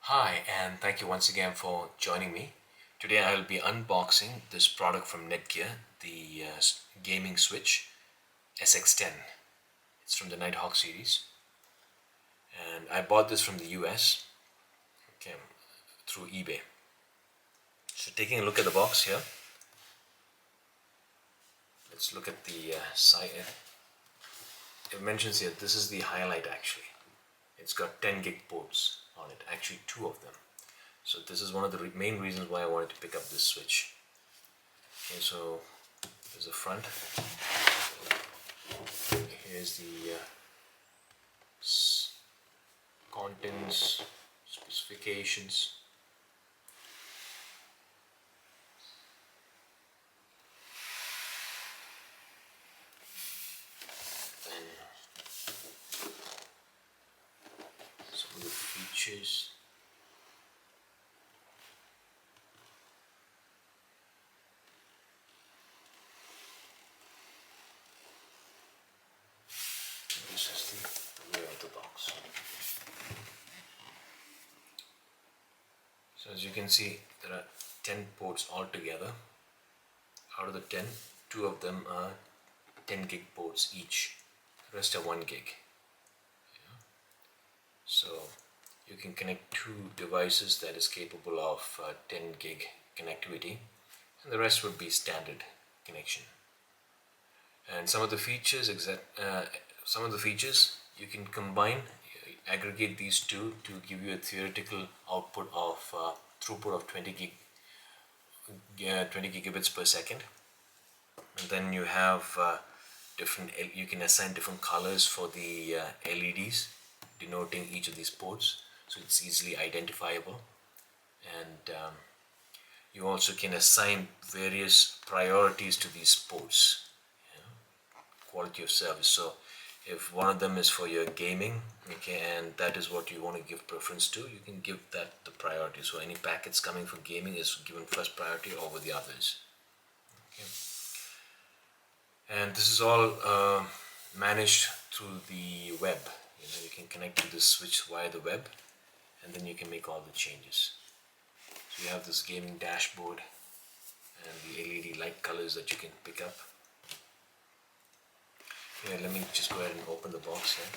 Hi, and thank you once again for joining me. Today I'll be unboxing this product from Netgear, the gaming switch SX10. It's from the Nighthawk series, and I bought this from the US, okay, through eBay. So taking a look at the box here, let's look at the side. It mentions here this is the highlight actually. It's got 10 gig ports on it, actually two of them. So this is one of the main reasons why I wanted to pick up this switch. Okay, so there's the front. Here's the contents, specifications. Then some of the features. This is the rear of the box. So as you can see, there are 10 ports altogether. Out of the 10, 2 of them are 10 gig ports each. The rest are 1 gig. Yeah. So you can connect 2 devices that is capable of 10 gig connectivity, and the rest would be standard connection. And some of the features you can combine, aggregate these two to give you a theoretical output of throughput of 20 gigabits per second. And then you have you can assign different colors for the LEDs denoting each of these ports, so it's easily identifiable. And you also can assign various priorities to these ports, quality of service. So if one of them is for your gaming, okay, and that is what you want to give preference to, you can give that the priority. So any packets coming for gaming is given first priority over the others. Okay. And this is all managed through the web. You can connect to this switch via the web, and then you can make all the changes. So you have this gaming dashboard and the LED light colors that you can pick up. Here, let me just go ahead and open the box here.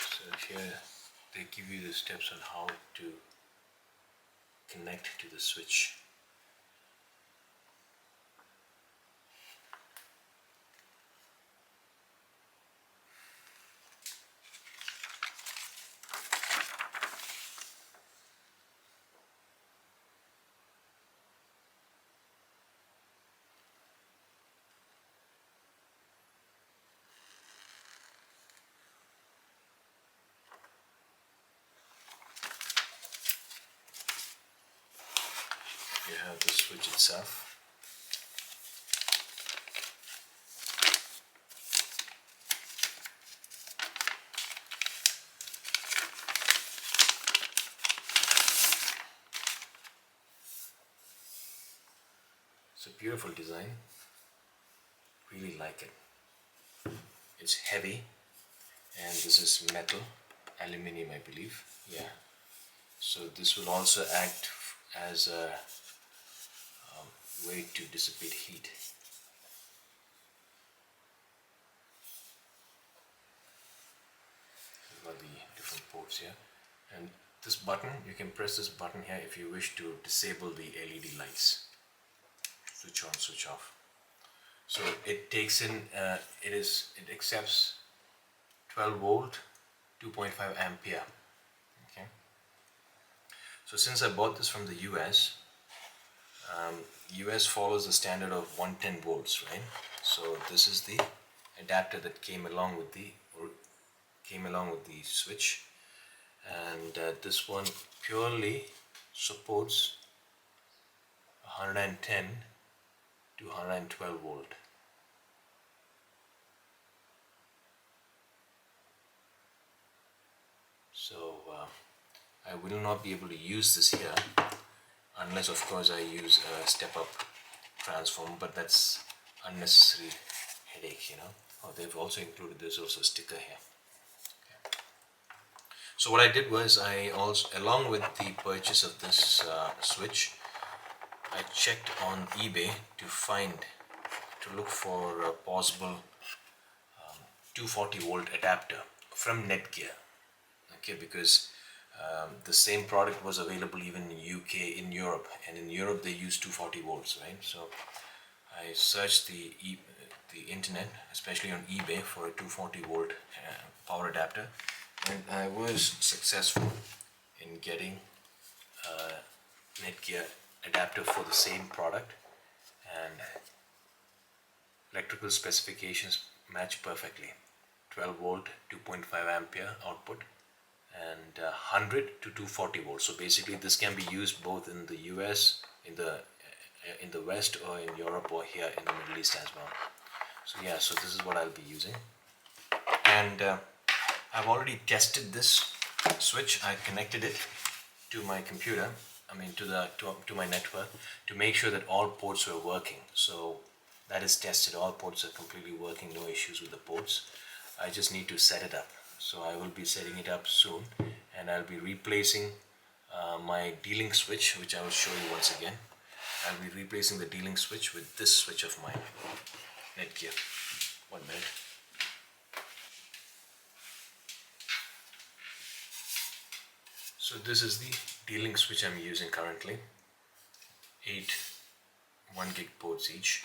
So here they give you the steps on how to connect to the switch. You have the switch itself. It's a beautiful design. Really like it. It's heavy, and this is metal, aluminium, I believe. Yeah. So this will also act as a way to dissipate heat. We've got the different ports here, and this button, you can press this button here if you wish to disable the LED lights. switch on, switch off. So it takes in, it accepts 12 volt, 2.5 ampere. Okay. So since I bought this from the US, US follows the standard of 110 volts, right? So this is the adapter that came along with the switch, and this one purely supports 110 to 112 volt. So I will not be able to use this here unless of course I use a step-up transform, but that's unnecessary headache, you know. Oh, they've also included, there's also a sticker here. Okay. So what I did was, I also, along with the purchase of this switch, I checked on eBay to look for a possible 240 volt adapter from Netgear. Okay, because the same product was available even in UK, in Europe, and in Europe they use 240 volts, right? So I searched the internet, especially on eBay, for a 240 volt power adapter, and I was successful in getting a Netgear adapter for the same product, and electrical specifications match perfectly. 12 volt, 2.5 ampere output, and 100 to 240 volts. So basically this can be used both in the US, in the West, or in Europe, or here in the Middle East as well. So yeah, so this is what I'll be using, and I've already tested this switch. I connected it to my computer, to my network, to make sure that all ports were working. So that is tested, all ports are completely working, no issues with the ports. I just need to set it up. So I will be setting it up soon, and I'll be replacing my D-Link switch, which I will show you once again. I'll be replacing the D-Link switch with this switch of mine, Netgear. 1 minute. So this is the D-Link switch I'm using currently. 8 1 gig ports each,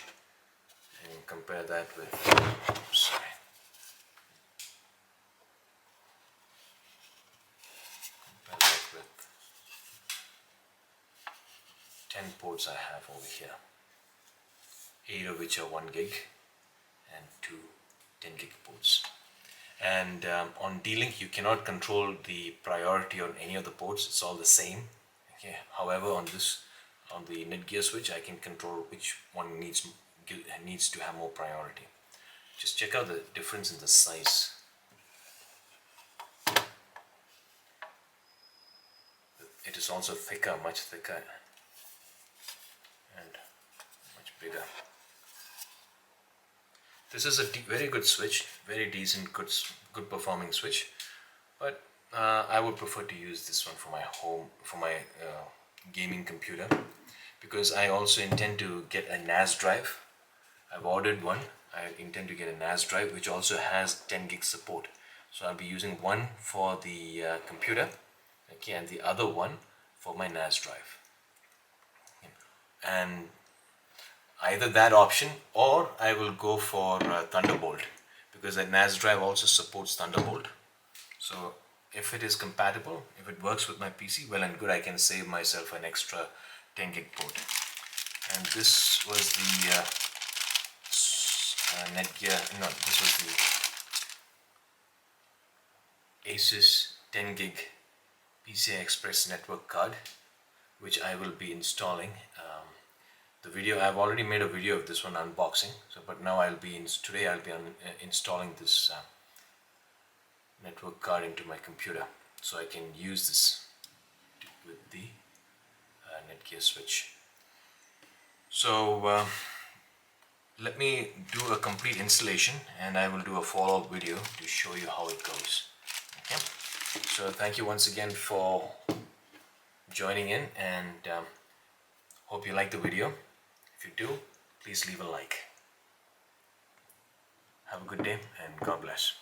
and compare that with, sorry, compare that with 10 ports I have over here, 8 of which are 1 gig and 2 10 gig ports. And on D-Link you cannot control the priority on any of the ports, it's all the same. Okay. However, on the Netgear switch, I can control which one needs to have more priority. Just check out the difference in the size. It is also thicker, much thicker, and much bigger. This is a very good switch, very decent, good performing switch, but I would prefer to use this one for my home, for my gaming computer, because I also intend to get a NAS drive. I've ordered one. I intend to get a NAS drive which also has 10 gig support. So I'll be using one for the computer, okay, and the other one for my NAS drive. And either that option, or I will go for Thunderbolt, because that NAS drive also supports Thunderbolt. So if it is compatible, if it works with my PC, well and good, I can save myself an extra 10 gig port. And this was the Netgear, no, this was the Asus 10 gig PCI Express network card, which I will be installing. The video, I've already made a video of this one unboxing, so but now today I'll be installing this network card into my computer, so I can use this with the Netgear switch. So let me do a complete installation, and I will do a follow-up video to show you how it goes. Okay, so thank you once again for joining in, and hope you like the video. If you do, please leave a like. Have a good day, and God bless.